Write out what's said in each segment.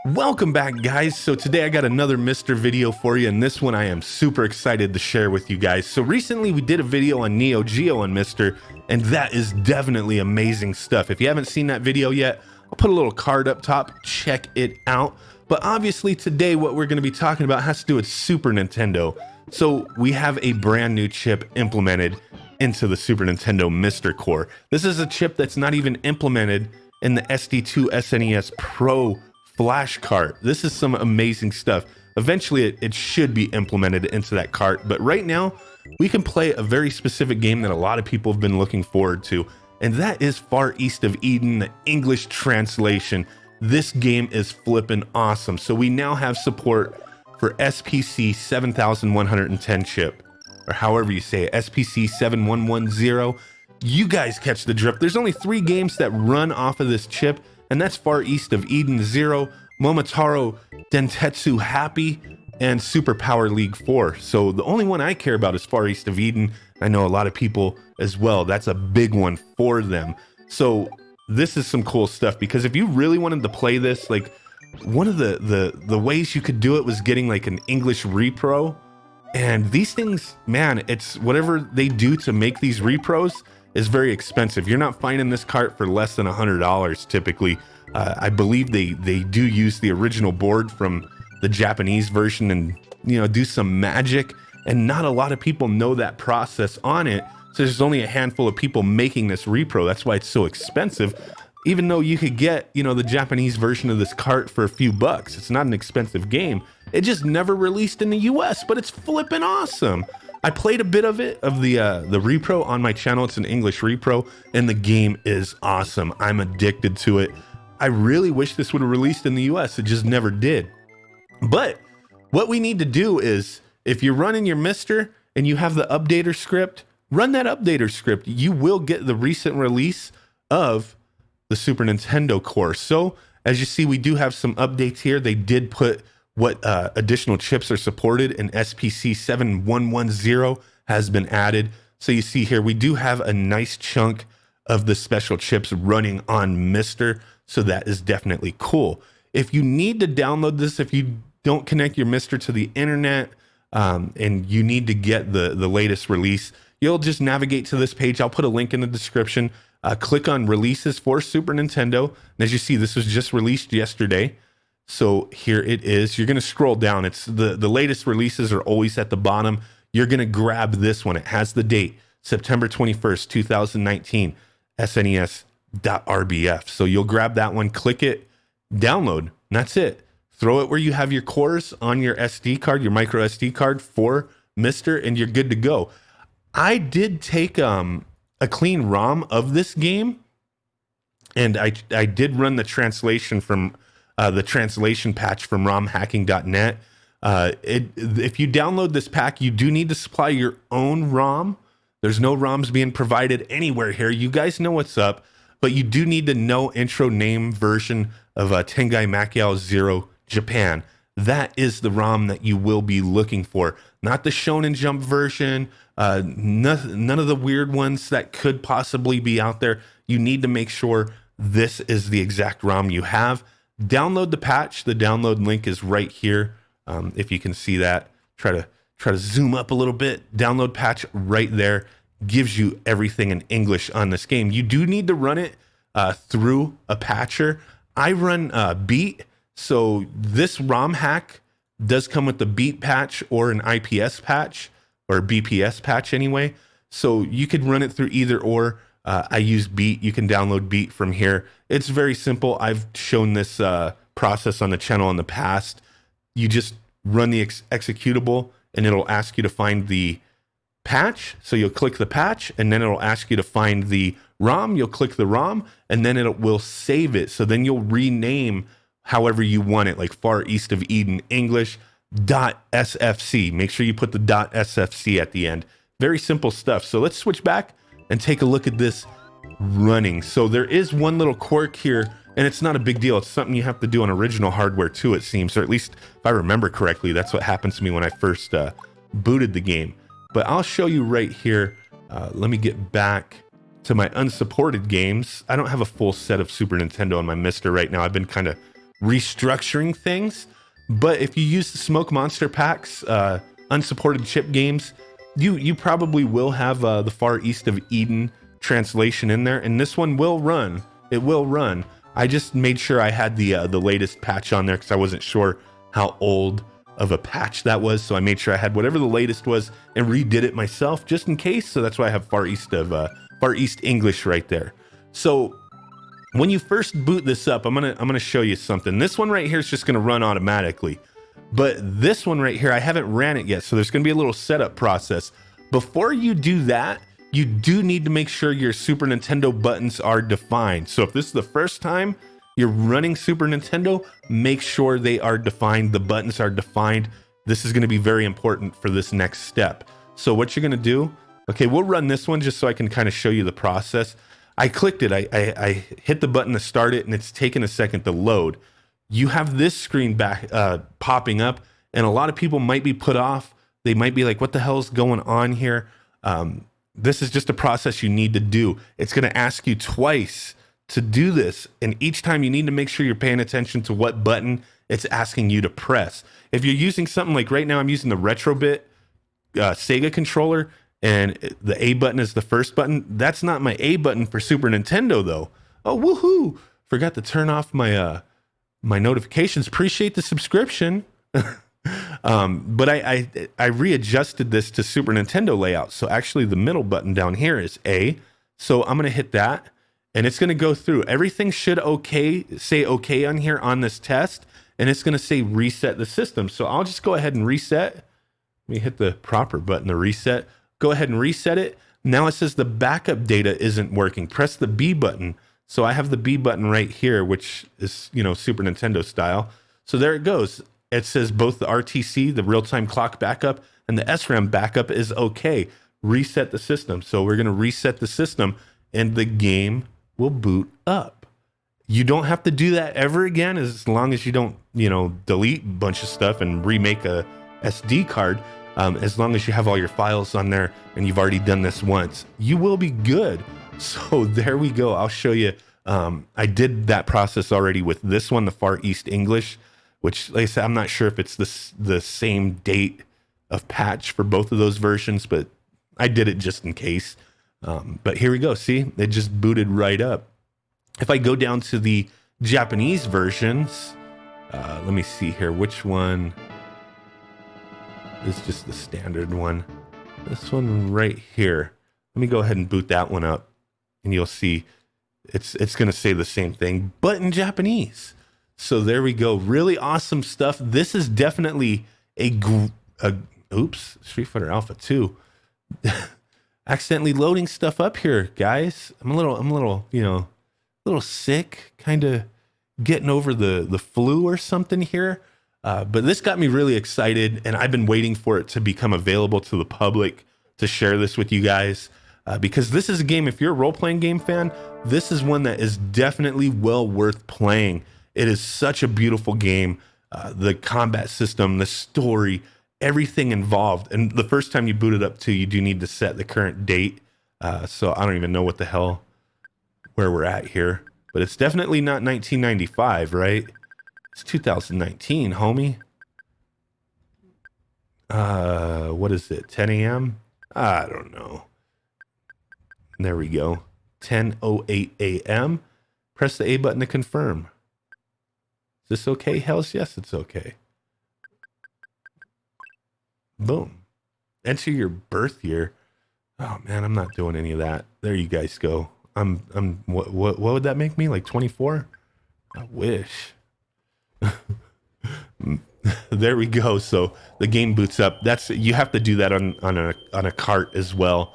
Welcome back, guys. So today I got another MiSTer video for you, and this one I am super excited to share with you guys. So recently we did a video on Neo Geo on MiSTer, and that is definitely amazing stuff. If you haven't seen that video yet, I'll put a little card up top, check it out. But obviously today what we're going to be talking about has to do with Super Nintendo. So we have a brand new chip implemented into the Super Nintendo MiSTer core. This is a chip that's not even implemented in the SD2 SNES Pro flash cart. This is some amazing stuff. Eventually it should be implemented into that cart, but right now we can play a very specific game that a lot of people have been looking forward to, and that is Far East of Eden, the English translation. This game is flipping awesome. So we now have support for SPC7110 chip, or however you say it, SPC7110. You guys catch the drift. There's only 3 games that run off of this chip, and that's Far East of Eden 0, Momotaro Dentetsu Happy, and Super Power League 4. So the only one I care about is Far East of Eden. I know a lot of people as well. That's a big one for them. So this is some cool stuff, because if you really wanted to play this, like one of the ways you could do it was getting like an English repro. And these things, man, it's whatever they do to make these repros is very expensive. You're not finding this cart for less than $100 typically. I believe they do use the original board from the Japanese version and, you know, do some magic, and not a lot of people know that process on it. So there's only a handful of people making this repro. That's why it's so expensive. Even though you could get, you know, the Japanese version of this cart for a few bucks. It's not an expensive game. It just never released in the US, but it's flipping awesome. I played a bit of it, of the repro on my channel. It's an English repro, and the game is awesome. I'm addicted to it. I really wish this would have released in the US. It just never did. But what we need to do is, if you're running your MiSTer and you have the updater script, run that updater script. You will get the recent release of the Super Nintendo core. So as you see, we do have some updates here. They did put what additional chips are supported, and SPC7110 has been added. So you see here, we do have a nice chunk of the special chips running on MiSTer. So that is definitely cool. If you need to download this, if you don't connect your MiSTer to the internet, and you need to get the latest release, you'll just navigate to this page. I'll put a link in the description. Click on releases for Super Nintendo. And as you see, this was just released yesterday. So here it is. You're going to scroll down. It's the latest releases are always at the bottom. You're going to grab this one. It has the date, September 21st, 2019, SNES.RBF. So you'll grab that one, click it, download, and that's it. Throw it where you have your cores on your SD card, your micro SD card for MiSTer, and you're good to go. I did take a clean ROM of this game, and I did run the translation from the translation patch from romhacking.net. If you download this pack, you do need to supply your own ROM. There's no ROMs being provided anywhere here. You guys know what's up, but you do need to know intro name version of Tengai Macchiao Zero Japan. That is the ROM that you will be looking for, not the Shonen Jump version, none of the weird ones that could possibly be out there. You need to make sure this is the exact ROM you have. Download the patch. The download link is right here. If you can see that, try to zoom up a little bit. Download patch right there gives you everything in English on this game. You do need to run it through a patcher. I run Beat, so this ROM hack does come with the Beat patch or an IPS patch or BPS patch anyway. So you could run it through either or. I use Beat. You can download Beat from here. It's very simple. I've shown this process on the channel in the past. You just run the executable, and it'll ask you to find the patch. So you'll click the patch, and then it'll ask you to find the ROM. You'll click the ROM, and then it will save it. So then you'll rename however you want it, like Far East of Eden English .sfc. Make sure you put the .sfc at the end. Very simple stuff. So let's switch back and take a look at this running. So there is one little quirk here, and it's not a big deal. It's something you have to do on original hardware too, it seems, or at least if I remember correctly, that's what happened to me when I first booted the game. But I'll show you right here. Let me get back to my unsupported games. I don't have a full set of Super Nintendo on my MiSTer right now. I've been kind of restructuring things. But if you use the Smoke Monster packs, unsupported chip games, you probably will have the Far East of Eden translation in there, and this one will run. It will run. I just made sure I had the latest patch on there because I wasn't sure how old of a patch that was, so I made sure I had whatever the latest was and redid it myself just in case. So that's why I have Far East English right there. So when you first boot this up, I'm gonna show you something. This one right here is just gonna run automatically, but this one right here, I haven't ran it yet, so there's gonna be a little setup process. Before you do that, you do need to make sure your Super Nintendo buttons are defined. So if this is the first time you're running Super Nintendo, make sure they are defined. The buttons are defined. This is going to be very important for this next step. So what you're going to do, okay, we'll run this one just so I can kind of show you the process. I clicked it. I hit the button to start it, and it's taken a second to load. You have this screen back popping up, and a lot of people might be put off. They might be like, what the hell's going on here? This is just a process you need to do. It's going to ask you twice to do this, and each time you need to make sure you're paying attention to what button it's asking you to press. If you're using something like right now, I'm using the Retrobit Sega controller, and the A button is the first button. That's not my A button for Super Nintendo though. Oh, woohoo! Forgot to turn off my my notifications. Appreciate the subscription. But I readjusted this to Super Nintendo layout. So actually the middle button down here is A. So I'm going to hit that, and it's going to go through. Everything should say okay on here on this test, and it's going to say reset the system. So I'll just go ahead and reset. Let me hit the proper button to reset. Go ahead and reset it. Now it says the backup data isn't working. Press the B button. So I have the B button right here, which is, Super Nintendo style. So there it goes. It says both the RTC, the real-time clock backup, and the SRAM backup is okay. Reset the system. So we're going to reset the system, and the game will boot up. You don't have to do that ever again, as long as you don't, delete a bunch of stuff and remake a SD card. As long as you have all your files on there and you've already done this once, you will be good. So there we go. I'll show you. I did that process already with this one, the Far East English, which, like I said, I'm not sure if it's the same date of patch for both of those versions, but I did it just in case. But here we go. See, it just booted right up. If I go down to the Japanese versions, let me see here. Which one is just the standard one? This one right here. Let me go ahead and boot that one up, and you'll see it's going to say the same thing, but in Japanese. So there we go. Really awesome stuff. This is definitely oops, Street Fighter Alpha 2. Accidentally loading stuff up here, guys. I'm a little sick, kind of getting over the flu or something here. But this got me really excited, and I've been waiting for it to become available to the public to share this with you guys. Because this is a game, if you're a role-playing game fan, this is one that is definitely well worth playing. It is such a beautiful game. The combat system, the story, everything involved. And the first time you boot it up too, you do need to set the current date. So I don't even know where we're at here. But it's definitely not 1995, right? It's 2019, homie. What is it, 10 a.m.? I don't know. There we go. 10:08 a.m. Press the A button to confirm. Is this okay? Hells yes, it's okay. Boom. Enter your birth year. Oh man, I'm not doing any of that. There you guys go. What would that make me? Like 24? I wish. There we go. So the game boots up. You have to do that on a cart as well.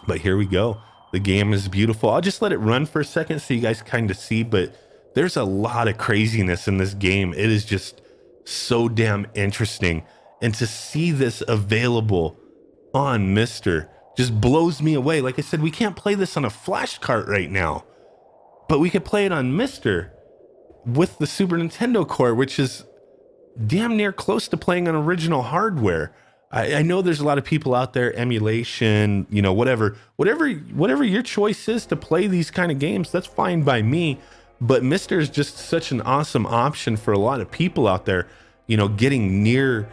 But here we go. The game is beautiful. I'll just let it run for a second so you guys kind of see, but there's a lot of craziness in this game. It is just so damn interesting. And to see this available on MiSTer just blows me away. Like I said, we can't play this on a flash cart right now, but we could play it on MiSTer with the Super Nintendo core, which is damn near close to playing on original hardware. I know there's a lot of people out there, emulation, whatever your choice is to play these kind of games, that's fine by me. But MiSTer is just such an awesome option for a lot of people out there, getting near,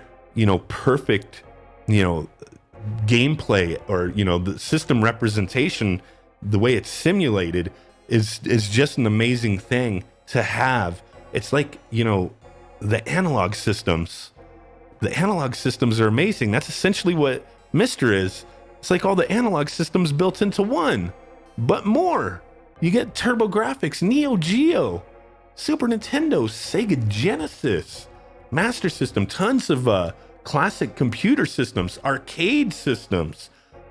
perfect, gameplay, or, the system representation, the way it's simulated is just an amazing thing to have. It's like, the analog systems. The analog systems are amazing. That's essentially what MiSTer is. It's like all the analog systems built into one, but more. You get TurboGrafx, Neo Geo, Super Nintendo, Sega Genesis, Master System, tons of classic computer systems, arcade systems.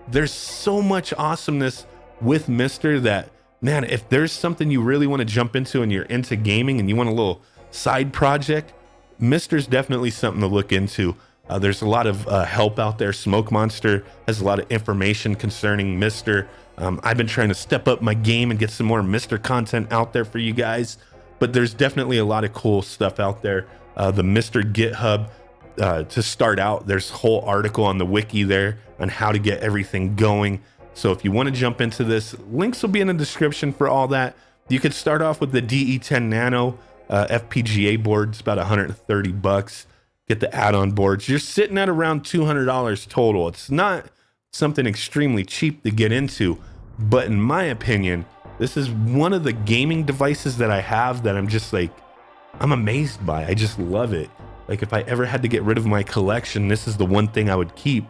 There's so much awesomeness with MiSTer that, man, if there's something you really want to jump into and you're into gaming and you want a little side project, MiSTer's definitely something to look into. There's a lot of help out there. Smoke Monster has a lot of information concerning MiSTer. I've been trying to step up my game and get some more MiSTer content out there for you guys, but there's definitely a lot of cool stuff out there. The MiSTer GitHub, to start out, there's a whole article on the wiki there on how to get everything going. So if you want to jump into this, links will be in the description for all that. You could start off with the DE10 Nano FPGA board. It's about $130. Get the add-on boards. You're sitting at around $200 total. It's not something extremely cheap to get into, but in my opinion, this is one of the gaming devices that I have that I'm just like, I'm amazed by. I just love it. Like, if I ever had to get rid of my collection, this is the one thing I would keep,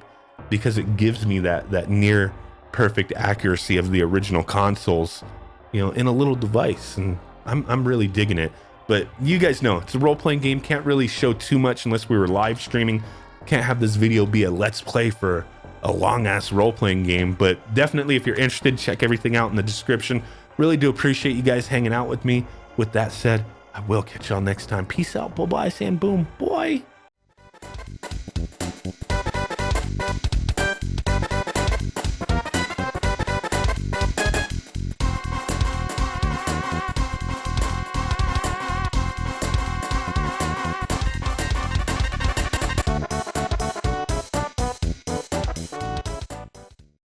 because it gives me that near perfect accuracy of the original consoles, in a little device, and I'm really digging it. But you guys know, it's a role-playing game. Can't really show too much unless we were live streaming. Can't have this video be a let's play for a long-ass role-playing game. But definitely, if you're interested, check everything out in the description. Really do appreciate you guys hanging out with me. With that said, I will catch y'all next time. Peace out, bye-bye, and boom, boy.